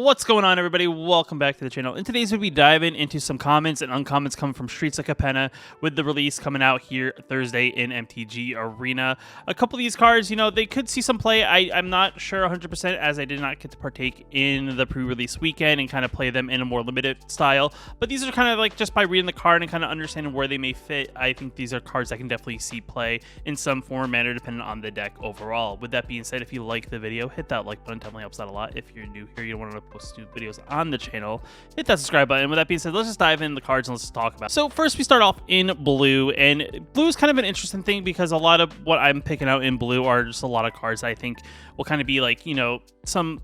What's going on, everybody? Welcome back to the channel. In today's video, we'll be diving into some commons and uncommons coming from Streets of Capenna with the release coming out here Thursday in MTG Arena. A couple of these cards, you know, they could see some play. I'm not sure 100% as I did not get to partake in the pre-release weekend and kind of play them in a more limited style. But these are kind of like just by reading the card and kind of understanding where they may fit. I think these are cards I can definitely see play in some form or manner depending on the deck overall. With that being said, if you like the video, hit that like button. Definitely helps out a lot. If you're new here, you don't want to post new videos on the channel, hit that subscribe button. With that being said, let's just dive in the cards and let's just talk about it. So first we start off in blue, and blue is kind of an interesting thing because a lot of what I'm picking out in blue are just a lot of cards I think will kind of be like, you know, some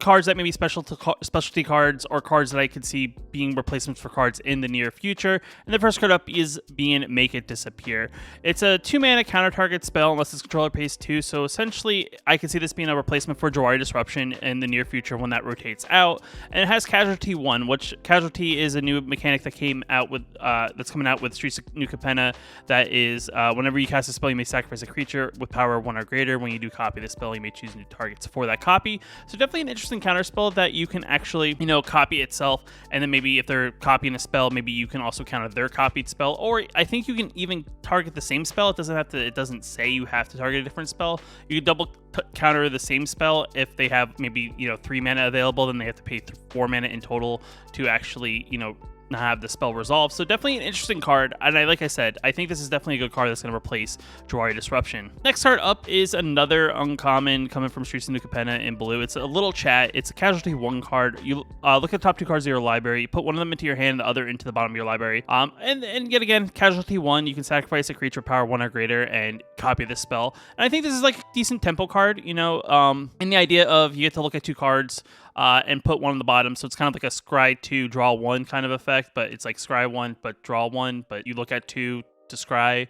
cards that may be specialty cards or cards that I could see being replacements for cards in the near future. And the first card up is being Make It Disappear. It's a 2-mana counter target spell unless its controller pays 2. So essentially, I can see this being a replacement for Jawari Disruption in the near future when that rotates out. And it has Casualty 1, which Casualty is a new mechanic that came out with that's coming out with Streets of New Capenna. That is, whenever you cast a spell, you may sacrifice a creature with power 1 or greater. When you do copy the spell, you may choose new targets for that copy. So definitely an interesting counter spell that you can actually, you know, copy itself, and then maybe if they're copying a spell, maybe you can also counter their copied spell, or I think you can even target the same spell. It doesn't say you have to target a different spell. You can double counter the same spell if they have maybe, you know, 3 mana available, then they have to pay 4 mana in total to actually, you know, not have the spell resolved. So definitely an interesting card, and like I said, I think this is definitely a good card that's going to replace Jawari Disruption. Next card up is another uncommon coming from Streets of New Capenna in blue. It's a little chat. It's a Casualty 1 card. You look at the top 2 cards of your library, you put one of them into your hand, the other into the bottom of your library. And yet again, Casualty 1, you can sacrifice a creature power 1 or greater and copy this spell. And I think this is like a decent tempo card, you know, and the idea of you get to look at 2 cards and put one on the bottom, so it's kind of like a scry 2, draw 1 kind of effect, but it's like scry 1, but draw 1, but you look at 2 to scry.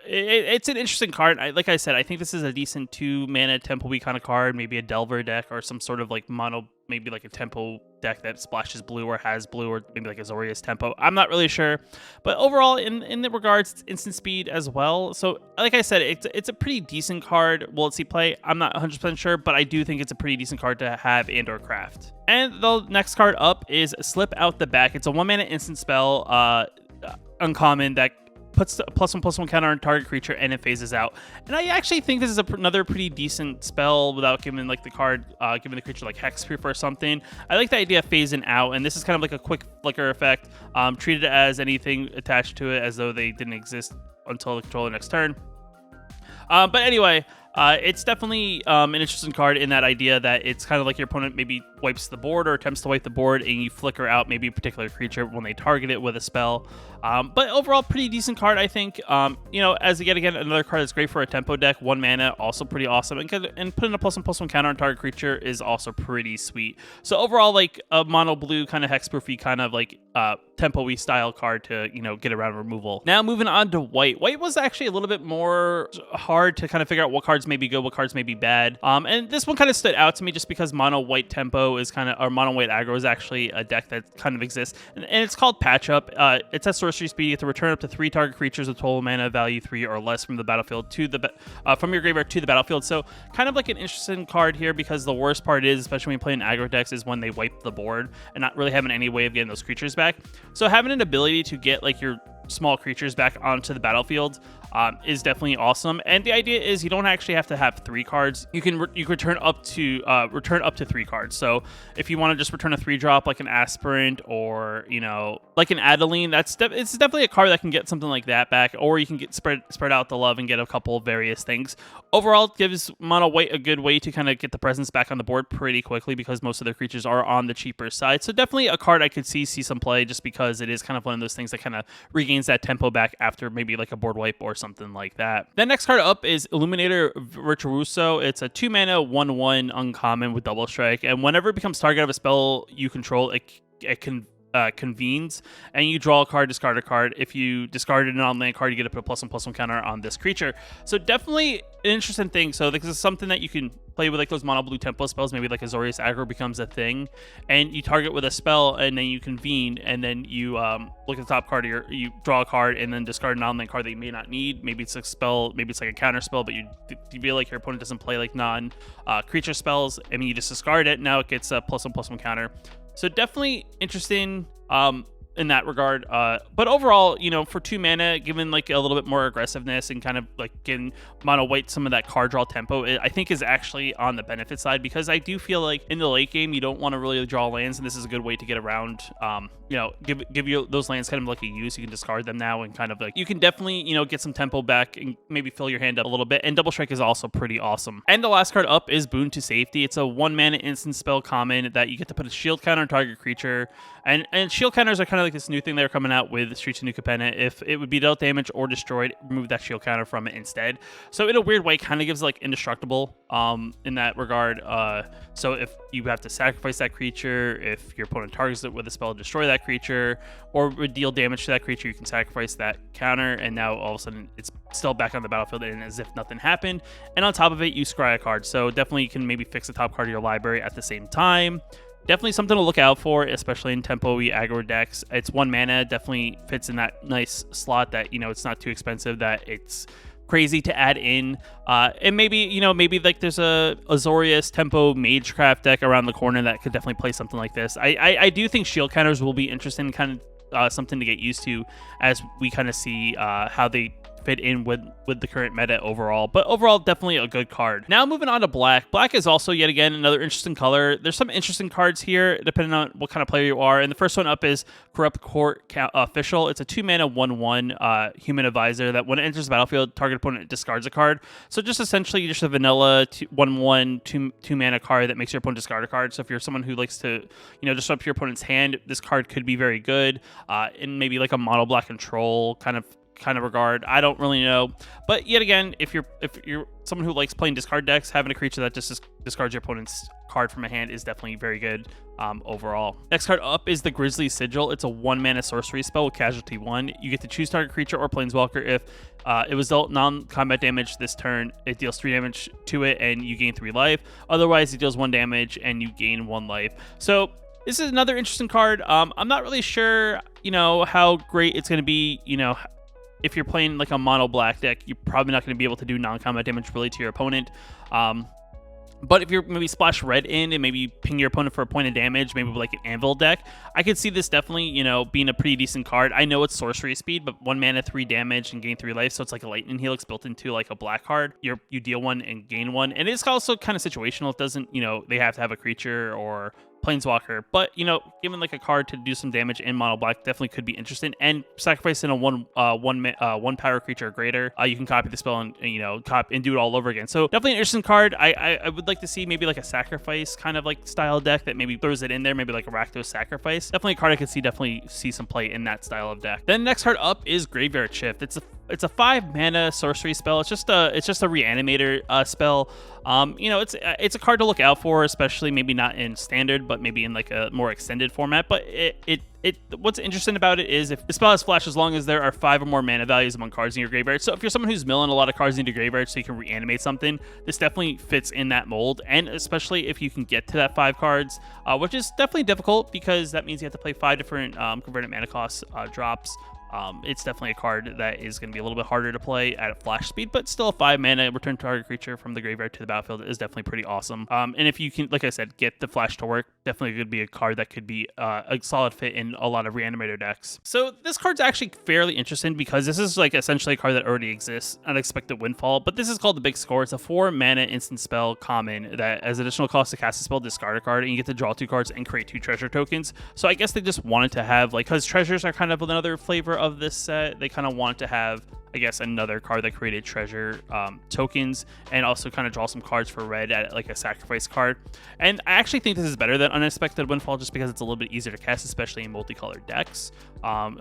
It's an interesting card. Like I said, I think this is a decent 2-mana tempo-y kind of card, maybe a Delver deck or some sort of like mono, maybe like a tempo deck that splashes blue or has blue, or maybe like a Azorius tempo. I'm not really sure, but overall, in the regards, it's instant speed as well. So like I said, it's a pretty decent card. Will it see play? I'm not 100% sure, but I do think it's a pretty decent card to have and or craft. And the next card up is Slip Out the Back. It's a 1-mana instant spell, uncommon, that puts a +1/+1 counter on target creature and it phases out. And I actually think this is another pretty decent spell without giving like the card, giving the creature like hexproof or something. I like the idea of phasing out, and this is kind of like a quick flicker effect. Treat it as anything attached to it as though they didn't exist until the controller next turn. But anyway, it's definitely an interesting card in that idea that it's kind of like your opponent maybe wipes the board or attempts to wipe the board, and you flicker out maybe a particular creature when they target it with a spell. But overall, pretty decent card, I think. You know, as again, another card that's great for a tempo deck, 1 mana, also pretty awesome. And putting a +1/+1 counter on target creature is also pretty sweet. So overall, like a mono blue kind of hexproofy kind of like tempo-y style card to, you know, get around removal. Now moving on to white. White was actually a little bit more hard to kind of figure out what cards may be good, what cards may be bad. And this one kind of stood out to me just because mono white tempo is kind of, or mono white aggro is actually a deck that kind of exists, and it's called Patch Up. It's at sorcery speed. You have to return up to 3 target creatures with total mana value 3 or less from the battlefield to the from your graveyard to the battlefield. So kind of like an interesting card here, because the worst part is, especially when you play in aggro decks, is when they wipe the board and not really having any way of getting those creatures back. So having an ability to get like your small creatures back onto the battlefield is definitely awesome. And the idea is you don't actually have to have 3 cards. You can return up to 3 cards. So if you want to just return a 3-drop like an Aspirant or, you know, like an Adeline, it's definitely a card that can get something like that back. Or you can get spread out the love and get a couple of various things. Overall, it gives mono white a good way to kind of get the presence back on the board pretty quickly, because most of their creatures are on the cheaper side. So definitely a card I could see some play, just because it is kind of one of those things that kind of regains that tempo back after maybe like a board wipe or something like that. The next card up is Illuminator Virtuoso. It's a 2-mana 1/1 uncommon with double strike, and whenever it becomes target of a spell you control, it can convenes, and you draw a card, discard a card. If you discarded an on-land card, you get to put a +1/+1 counter on this creature. So definitely an interesting thing. So this is something that you can play with, like those mono blue tempo spells. Maybe like Azorius aggro becomes a thing, and you target with a spell, and then you convene, and then you look at the top card of you draw a card, and then discard an on-land card that you may not need. Maybe it's a spell, maybe it's like a counter spell, but you feel like your opponent doesn't play like non creature spells. I mean, you just discard it. Now it gets a +1/+1 counter. So definitely interesting in that regard. But overall, you know, for 2 mana, given like a little bit more aggressiveness and kind of like getting mono white some of that card draw tempo, I think is actually on the benefit side, because I do feel like in the late game you don't want to really draw lands, and this is a good way to get around, you know, give you those lands kind of like a use. You can discard them now, and kind of like you can definitely, you know, get some tempo back and maybe fill your hand up a little bit. And Double Strike is also pretty awesome. And the last card up is Boon to Safety. It's a 1 mana instant spell common that you get to put a shield counter on target creature, and shield counters are kind of like this new thing they're coming out with Streets of New Capenna. If it would be dealt damage or destroyed, remove that shield counter from it instead. So in a weird way, kind of gives like indestructible in that regard. So if you have to sacrifice that creature, if your opponent targets it with a spell to destroy that creature, or would deal damage to that creature, you can sacrifice that counter, and now all of a sudden it's still back on the battlefield and as if nothing happened. And on top of it, you scry a card. So definitely you can maybe fix the top card of your library at the same time. Definitely something to look out for, especially in tempo-y aggro decks. It's 1 mana, definitely fits in that nice slot that, you know, it's not too expensive, that it's crazy to add in. And maybe, you know, maybe like there's a Azorius tempo Magecraft deck around the corner that could definitely play something like this. I do think shield counters will be interesting, kind of something to get used to as we kind of see how they fit in with the current meta overall. But overall, definitely a good card. Now moving on to black. Black is also yet again another interesting color. There's some interesting cards here depending on what kind of player you are. And the first one up is Corrupt Court Official. It's a 2 mana 1/1 human advisor that when it enters the battlefield, target opponent discards a card. So just essentially just a vanilla 1/1 2 mana card that makes your opponent discard a card. So if you're someone who likes to, you know, disrupt your opponent's hand, this card could be very good in maybe like a mono black control kind of regard. I don't really know, but yet again, if you're someone who likes playing discard decks, having a creature that just discards your opponent's card from a hand is definitely very good overall. Next card up is the Grisly Sigil. It's a 1 mana sorcery spell with casualty 1. You get to choose target creature or planeswalker. If it was dealt non-combat damage this turn, it deals 3 damage to it and you gain 3 life. Otherwise, it deals 1 damage and you gain 1 life. So this is another interesting card. I'm not really sure, you know, how great it's going to be, you know. If you're playing like a mono black deck, you're probably not going to be able to do non-combat damage really to your opponent. But if you're maybe splash red in and maybe ping your opponent for a point of damage, maybe with like an anvil deck, I could see this definitely, you know, being a pretty decent card. I know it's sorcery speed, but 1 mana, 3 damage and gain 3 life. So it's like a lightning helix built into like a black card. You deal 1 and gain 1. And it's also kind of situational. It doesn't, you know, they have to have a creature or planeswalker, but you know, given like a card to do some damage in mono black definitely could be interesting. And sacrificing a one power creature or greater, you can copy the spell and you know, copy and do it all over again. So definitely an interesting card. I would like to see maybe like a sacrifice kind of like style deck that maybe throws it in there, maybe like a Rakdos Sacrifice. Definitely a card I could definitely see some play in that style of deck. Then next card up is Graveyard Shift. It's a 5 mana sorcery spell. It's just a reanimator spell. You know, it's a card to look out for, especially maybe not in standard, but maybe in like a more extended format. But what's interesting about it is if the spell has flash, as long as there are 5 or more mana values among cards in your graveyard. So if you're someone who's milling a lot of cards into graveyard so you can reanimate something, this definitely fits in that mold. And especially if you can get to that 5 cards, which is definitely difficult because that means you have to play 5 different converted mana cost drops. It's definitely a card that is going to be a little bit harder to play at flash speed, but still a 5 mana return target creature from the graveyard to the battlefield is definitely pretty awesome. And if you can, like I said, get the flash to work, definitely could be a card that could be a solid fit in a lot of reanimator decks. So this card's actually fairly interesting because this is like essentially a card that already exists, Unexpected Windfall, but this is called the Big Score. It's a 4 mana instant spell common that as additional cost to cast a spell, discard a card, and you get to draw 2 cards and create 2 treasure tokens. So I guess they just wanted to have, like, because treasures are kind of another flavor of this set, they kind of wanted to have I guess, another card that created treasure tokens, and also kind of draw some cards for red at like a sacrifice card. And I actually think this is better than Unexpected Windfall, just because it's a little bit easier to cast, especially in multicolored decks.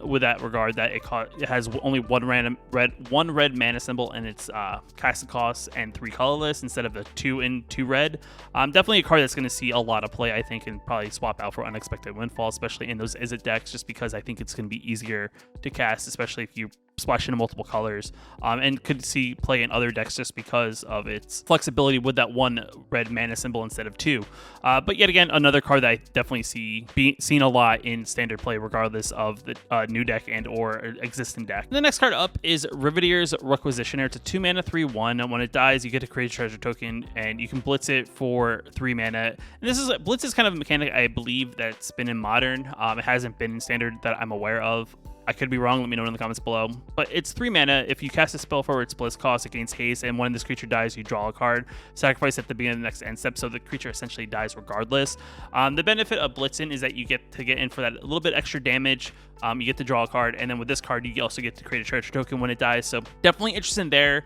With that regard, that it has only one red mana symbol, and it's casting costs and 3 colorless instead of the 2 and 2 red. Definitely a card that's going to see a lot of play, I think, and probably swap out for Unexpected Windfall, especially in those Izzet decks, just because I think it's going to be easier to cast, especially if you splash into multiple colors, and could see play in other decks just because of its flexibility with that 1 red mana symbol instead of 2. But yet again, another card that I definitely see seen a lot in standard play, regardless of the new deck and or existing deck. The next card up is Rivetier's Requisitioner. It's a 2 mana 3/1, and when it dies, you get to create a treasure token, and you can blitz it for 3 mana. And blitz is kind of a mechanic I believe that's been in modern. It hasn't been in standard that I'm aware of. I could be wrong, let me know in the comments below. But it's 3 mana. If you cast a spell for its blitz cost, it gains haste, and when this creature dies, you draw a card. Sacrifice at the beginning of the next end step, so the creature essentially dies regardless. The benefit of blitzing is that you get to get in for that little bit extra damage. You get to draw a card, and then with this card, you also get to create a treasure token when it dies. So definitely interesting there.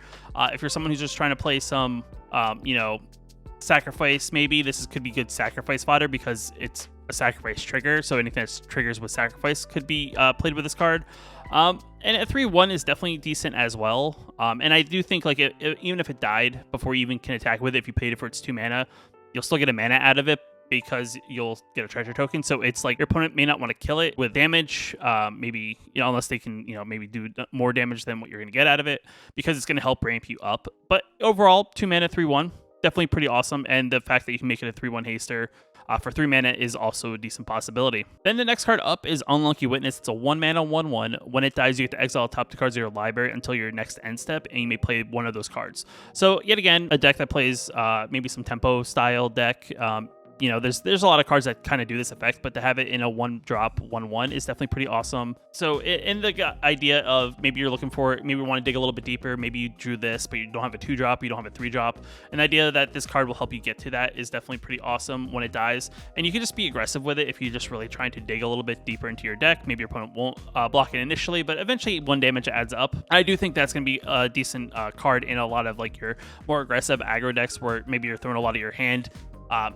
If you're someone who's just trying to play some, sacrifice, maybe this could be good sacrifice fodder because it's a sacrifice trigger, so anything that triggers with sacrifice could be played with this card. And a 3/1 is definitely decent as well. And I do think like even if it died before you even can attack with it, if you paid it for its 2 mana, you'll still get a mana out of it because you'll get a treasure token. So it's like your opponent may not want to kill it with damage, maybe, unless they can, maybe do more damage than what you're going to get out of it, because it's going to help ramp you up. But overall, 2 mana 3/1, definitely pretty awesome. And the fact that you can make it a 3/1 haster for 3 mana is also a decent possibility. Then the next card up is Unlucky Witness. It's a 1 mana 1/1. When it dies, you get to exile top 2 cards of your library until your next end step, and you may play one of those cards. So yet again, a deck that plays maybe some tempo style deck. There's a lot of cards that kind of do this effect, but to have it in a 1-drop 1/1 is definitely pretty awesome. So in the idea of maybe you're looking for, maybe you want to dig a little bit deeper, maybe you drew this, but you don't have a 2-drop, you don't have a 3-drop. An idea that this card will help you get to that is definitely pretty awesome when it dies. And you can just be aggressive with it if you're just really trying to dig a little bit deeper into your deck. Maybe your opponent won't block it initially, but eventually 1 damage adds up. I do think that's going to be a decent card in a lot of like your more aggressive aggro decks where maybe you're throwing a lot of your hand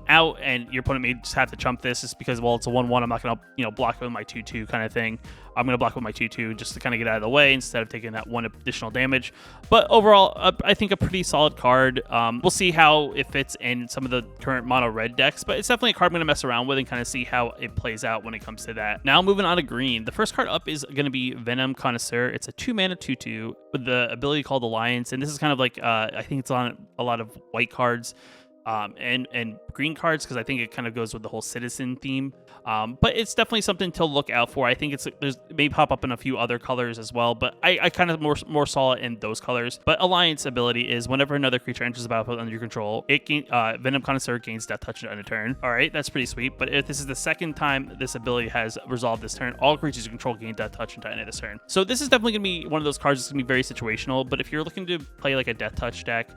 out, and your opponent may just have to chump this just because, well, it's a 1/1. I'm not going to block it with my 2/2 kind of thing. I'm going to block with my 2/2 just to kind of get out of the way instead of taking that 1 additional damage. But overall, I think a pretty solid card. We'll see how it fits in some of the current mono red decks, but it's definitely a card I'm going to mess around with and kind of see how it plays out when it comes to that. Now moving on to green. The first card up is going to be Venom Connoisseur. It's a 2 mana 2/2 with the ability called Alliance, and this is kind of like I think it's on a lot of white cards. And green cards, because I think it kind of goes with the whole citizen theme. But it's definitely something to look out for. I think it may pop up in a few other colors as well, but I kind of more saw it in those colors. But Alliance ability is whenever another creature enters the battlefield under your control, Venom Connoisseur gains Death Touch on a turn. All right, that's pretty sweet. But if this is the second time this ability has resolved this turn, all creatures you control gain Death Touch until the end of this turn. So this is definitely going to be one of those cards that's going to be very situational. But if you're looking to play like a Death Touch deck,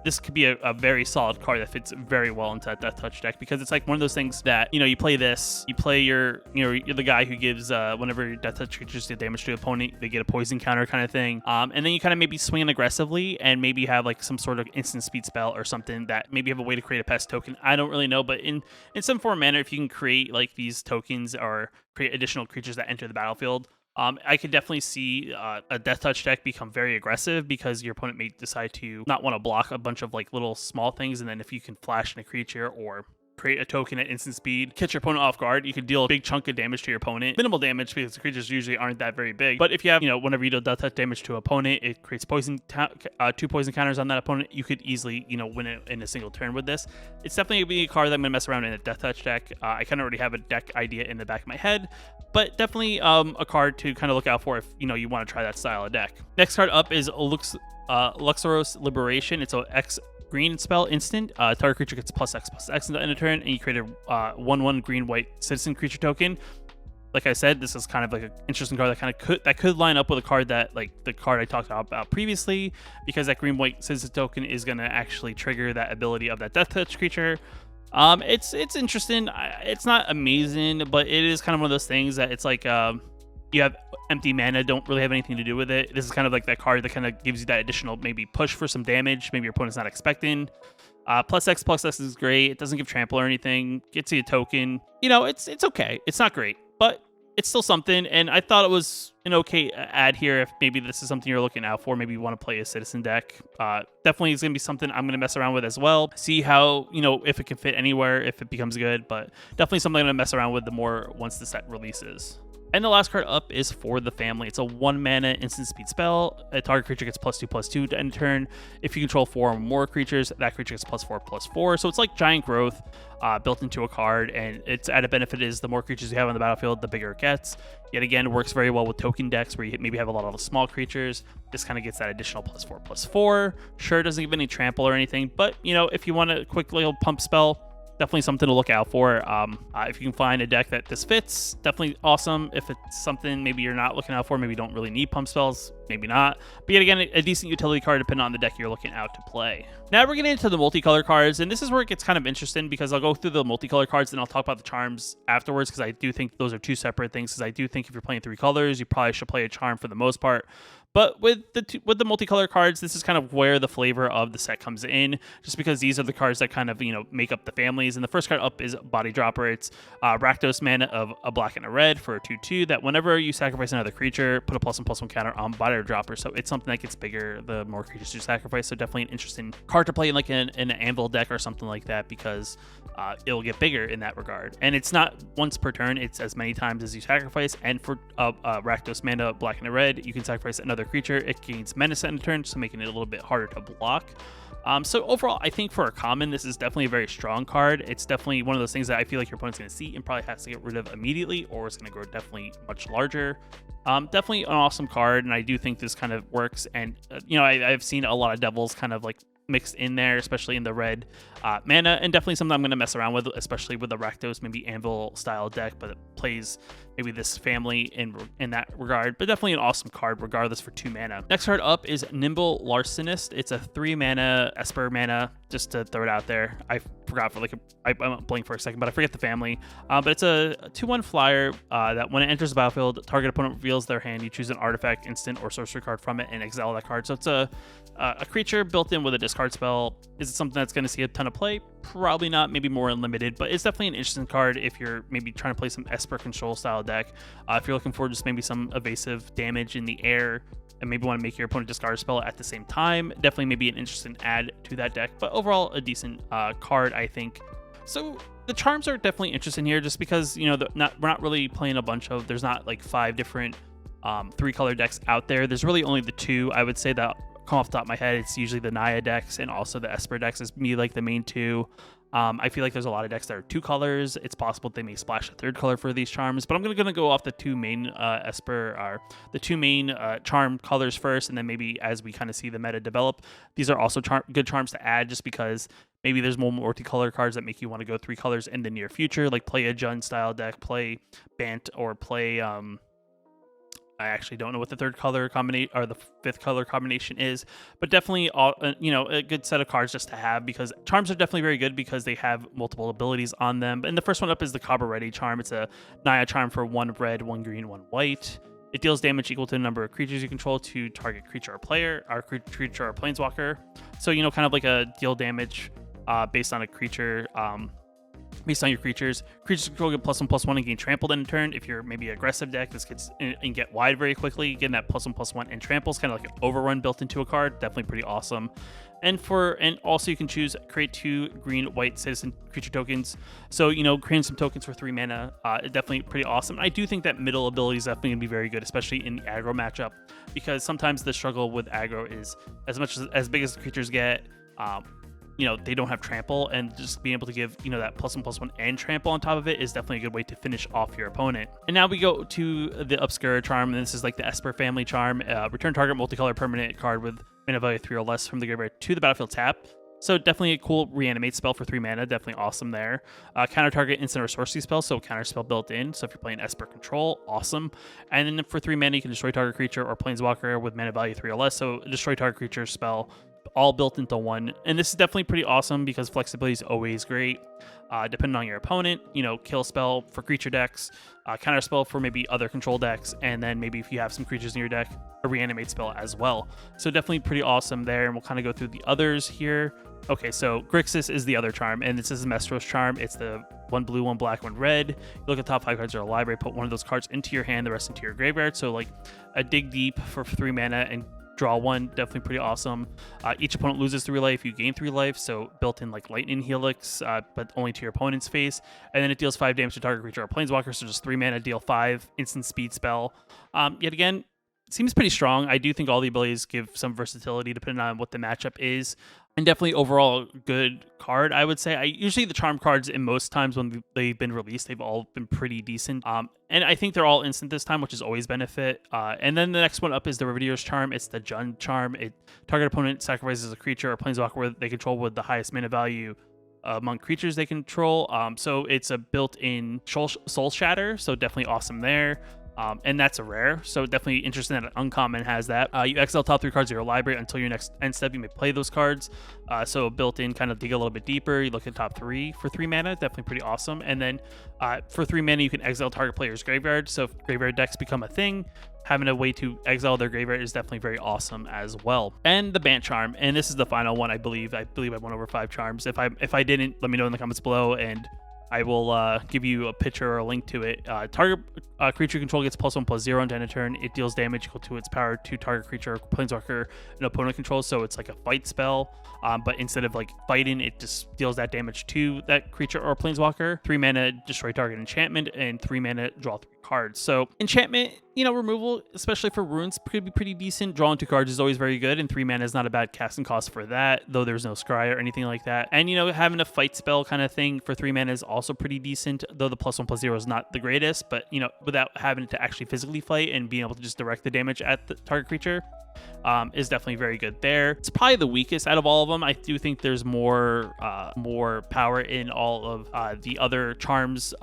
this could be a very solid card that fits very well into that Death Touch deck, because it's like one of those things that, you play this, you play you're the guy who gives whenever your Death Touch creatures do damage to the opponent, they get a poison counter kind of thing, and then you kind of maybe swing in aggressively and maybe have like some sort of instant speed spell or something that maybe have a way to create a pest token. I don't really know, but in some form or manner, if you can create like these tokens or create additional creatures that enter the battlefield, I could definitely see a Death Touch deck become very aggressive, because your opponent may decide to not want to block a bunch of like little small things, and then if you can flash in a creature or create a token at instant speed, catch your opponent off guard, you could deal a big chunk of damage to your opponent. Minimal damage, because the creatures usually aren't that very big. But if you have, whenever you deal Death Touch damage to an opponent, it creates 2 poison counters on that opponent. You could easily, win it in a single turn with this. It's definitely going to be a card that I'm going to mess around in a Death Touch deck. I kind of already have a deck idea in the back of my head, but definitely a card to kind of look out for if, you want to try that style of deck. Next card up is Luxoros Liberation. It's a X green spell instant. Target creature gets +X/+X in the end of turn, and you create a 1/1 green-white citizen creature token. Like I said, this is kind of like an interesting card that could line up with a card that, like the card I talked about previously, because that green-white citizen token is going to actually trigger that ability of that Death Touch creature. It's interesting. It's not amazing, but it is kind of one of those things that it's like you have empty mana, don't really have anything to do with it. This is kind of like that card that kind of gives you that additional maybe push for some damage, maybe your opponent's not expecting. Plus X is great. It doesn't give trample or anything. Gets you a token. You know, it's okay. It's not great, but it's still something. And I thought it was an okay add here if maybe this is something you're looking out for. Maybe you want to play a citizen deck. Definitely is going to be something I'm going to mess around with as well. See how, you know, if it can fit anywhere, if it becomes good. But definitely something I'm going to mess around with the more once the set releases. And the last card up is For the Family. It's a 1-mana instant speed spell. A target creature gets +2/+2 to end turn. If you control 4 or more creatures, that creature gets +4/+4. So it's like Giant Growth built into a card, and its added benefit is the more creatures you have on the battlefield, the bigger it gets. Yet again, it works very well with token decks where you maybe have a lot of small creatures. This kind of gets that additional +4/+4. Sure, it doesn't give any trample or anything, but you know, if you want a quick little pump spell, definitely something to look out for. If you can find a deck that this fits, definitely awesome. If it's something maybe you're not looking out for, maybe you don't really need pump spells, maybe not. But yet again, a decent utility card depending on the deck you're looking out to play. Now we're getting into the multicolor cards, and this is where it gets kind of interesting because I'll go through the multicolor cards and I'll talk about the charms afterwards because I do think those are two separate things. Because I do think if you're playing 3 colors, you probably should play a charm for the most part. But with the multicolor cards, this is kind of where the flavor of the set comes in, just because these are the cards that kind of, you know, make up the families. And the first card up is Body Dropper. It's Rakdos mana of a black and a red for a 2/2 that whenever you sacrifice another creature, put a +1/+1 counter on Body Dropper. So it's something that gets bigger the more creatures you sacrifice. So definitely an interesting card to play in like an Anvil deck or something like that because it'll get bigger in that regard. And it's not once per turn, it's as many times as you sacrifice. And for Rakdos mana black and a red, you can sacrifice another creature. It gains menace in turn, so making it a little bit harder to block. So overall, I think for a common, this is definitely a very strong card. It's definitely one of those things that I feel like your opponent's going to see and probably has to get rid of immediately, or it's going to grow definitely much larger. Definitely an awesome card, and I do think this kind of works. And you know, I've seen a lot of devils kind of like mixed in there, especially in the red mana, and definitely something I'm going to mess around with, especially with the Rakdos, maybe Anvil style deck, but it plays maybe this family in that regard. But definitely an awesome card regardless for 2 mana. Next card up is Nimble Larcenist. It's a 3 mana Esper mana, just to throw it out there. I forgot for like I went blank for a second, but I forget the family. But it's a 2/1 flyer that when it enters the battlefield, target opponent reveals their hand. You choose an artifact, instant, or sorcery card from it and exile that card. So it's a creature built in with a discard spell. Is it something that's going to see a ton of play? Probably not, maybe more unlimited, but it's definitely an interesting card if you're maybe trying to play some Esper control style deck. If you're looking for just maybe some evasive damage in the air and maybe want to make your opponent discard a spell at the same time, definitely maybe an interesting add to that deck, but overall a decent card, I think. So the charms are definitely interesting here just because, you know, we're not really playing a bunch of, there's not like 5 different 3-color decks out there. There's really only the 2, I would say, that come off the top of my head. It's usually the Naya decks and also the Esper decks is me like the main 2. I feel like there's a lot of decks that are 2 colors. It's possible they may splash a 3rd color for these charms, but I'm going to go off the 2 main Esper, or the 2 main charm colors first, and then maybe as we kind of see the meta develop, these are also good charms to add just because maybe there's more multicolor cards that make you want to go 3 colors in the near future, like play a Jund style deck, play Bant, or play I actually don't know what the 3rd color combination or the 5th color combination is, but definitely you know, a good set of cards just to have because charms are definitely very good because they have multiple abilities on them. And the first one up is the Cobra Ready charm. It's a Naya charm for 1 red, 1 green, 1 white. It deals damage equal to the number of creatures you control to target creature or player, or creature or planeswalker. So, you know, kind of like a deal damage based on a creature. Based on your creatures control get +1/+1 and gain trampled in turn. If you're maybe an aggressive deck, this gets and get wide very quickly. Getting that +1/+1 and tramples, kind of like an overrun built into a card. Definitely pretty awesome. And also you can choose create 2 green white citizen creature tokens. So, you know, creating some tokens for 3 mana, definitely pretty awesome. I do think that middle ability is definitely gonna be very good, especially in the aggro matchup, because sometimes the struggle with aggro is as big as the creatures get. You know, they don't have trample, and just being able to give, you know, that +1/+1 and trample on top of it is definitely a good way to finish off your opponent. And now we go to the Obscura charm, and this is like the Esper family charm. Return target multicolor permanent card with mana value 3 or less from the graveyard to the battlefield tap. So definitely a cool reanimate spell for 3 mana, definitely awesome there. Counter target instant or sorcery spell, so counter spell built in. So if you're playing Esper control, awesome. And then for 3 mana, you can destroy target creature or planeswalker with mana value 3 or less. So destroy target creature spell all built into one. And this is definitely pretty awesome because flexibility is always great. Depending on your opponent, kill spell for creature decks, counter spell for maybe other control decks, and then maybe if you have some creatures in your deck, a reanimate spell as well. So definitely pretty awesome there, and we'll kind of go through the others here. Okay, so Grixis is the other charm, and this is a Mestros charm. It's the 1 blue, 1 black, 1 red. You look at the top 5 cards of your library, put one of those cards into your hand, the rest into your graveyard. So like a dig deep for 3 mana and draw 1, definitely pretty awesome. Each opponent loses 3 life, you gain 3 life, so built in like lightning helix, but only to your opponent's face. And then it deals 5 damage to target creature or planeswalker, so just 3 mana, deal 5, instant speed spell. Yet again, seems pretty strong. I do think all the abilities give some versatility depending on what the matchup is. And definitely overall good card, I would say. Usually the charm cards in most times when they've been released, they've all been pretty decent. And I think they're all instant this time, which is always benefit. And then the next one up is the Riverdale's charm. It's the Jund charm. Target opponent sacrifices a creature or planeswalker where they control with the highest mana value among creatures they control. So it's a built-in soul shatter, so definitely awesome there. And that's a rare, so definitely interesting that an uncommon has that. You exile top 3 cards of your library until your next end step. You may play those cards. So built in, kind of dig a little bit deeper. You look at top 3 for 3 mana, definitely pretty awesome. And then for 3 mana, you can exile target player's graveyard. So if graveyard decks become a thing, having a way to exile their graveyard is definitely very awesome as well. And the Bant charm, and this is the final one, I believe. I went over 5 charms. If I didn't, let me know in the comments below, and I will give you a picture or a link to it. Target creature control gets +1/+0 until end of turn. It deals damage equal to its power to target creature, planeswalker, and opponent controls. So it's like a fight spell, but instead of like fighting, it just deals that damage to that creature or planeswalker. 3 mana, destroy target enchantment, and 3 mana, draw 3 cards. So enchantment, removal, especially for runes, could be pretty decent. Drawing 2 cards is always very good, and 3 mana is not a bad casting cost for that, though there's no scry or anything like that. And having a fight spell kind of thing for 3 mana is also pretty decent, though the +1/+0 is not the greatest, but without having to actually physically fight and being able to just direct the damage at the target creature, is definitely very good there. It's probably the weakest out of all of them. I do think there's more power in all of the other charms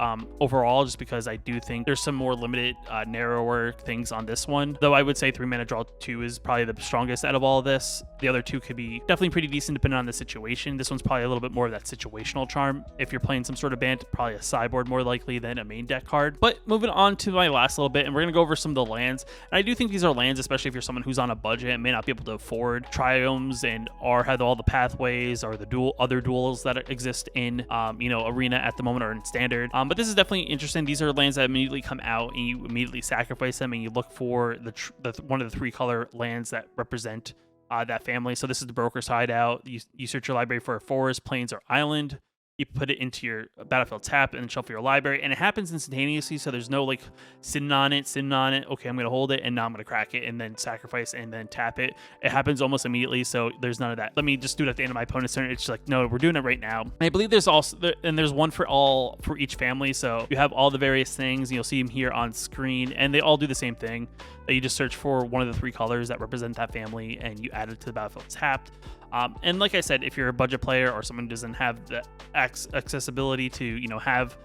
overall, just because I do think there's some more limited, narrower things on this one. Though I would say 3 mana, draw 2 is probably the strongest out of all of this. The other 2 could be definitely pretty decent depending on the situation. This one's probably a little bit more of that situational charm. If you're playing some sort of band, probably a sideboard more likely than a main deck card. But moving on to my last little bit, and we're going to go over some of the lands. And I do think these are lands, especially if you're someone who's on a budget and may not be able to afford triomes or have all the pathways or the other duels that exist in Arena at the moment or in Standard. But this is definitely interesting. These are lands that immediately come out and you immediately sacrifice them, and you look for one of the 3 color lands that represent that family. So this is the Broker's Hideout. You search your library for a forest, plains, or island. You put it into your battlefield tap and shuffle your library, and it happens instantaneously, so there's no like sitting on it. Okay, I'm gonna hold it and now I'm gonna crack it and then sacrifice and then tap it. It happens almost immediately, so there's none of that. Let me just do it at the end of my opponent's turn. It's just like, no, we're doing it right now. And I believe there's one for each family, so you have all the various things, and you'll see them here on screen, and they all do the same thing. You just search for one of the 3 colors that represent that family, and you add it to the battlefield tapped. And like I said, if you're a budget player or someone who doesn't have the accessibility to, have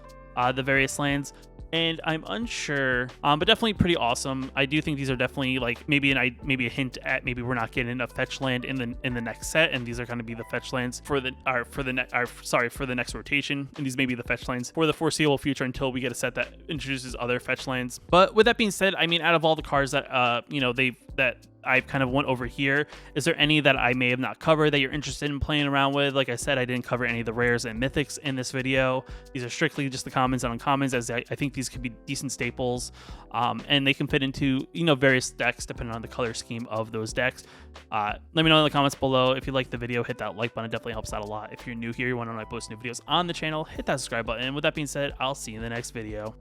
the various lands, and I'm unsure, but definitely pretty awesome. I do think these are definitely like maybe a hint at maybe we're not getting a fetch land in the next set, and these are going to be the fetch lands for the next rotation, and these may be the fetch lands for the foreseeable future until we get a set that introduces other fetch lands. But with that being said, I mean, out of all the cards that that I've kind of went over here, is there any that I may have not covered that you're interested in playing around with? Like I said, I didn't cover any of the rares and mythics in this video. These are strictly just the commons and uncommons, as I think these could be decent staples, and they can fit into various decks depending on the color scheme of those decks. Let me know in the comments below. If you like the video, hit that like button. It definitely helps out a lot. If you're new here, you want to know when I post new videos on the channel, hit that subscribe button. And with that being said, I'll see you in the next video.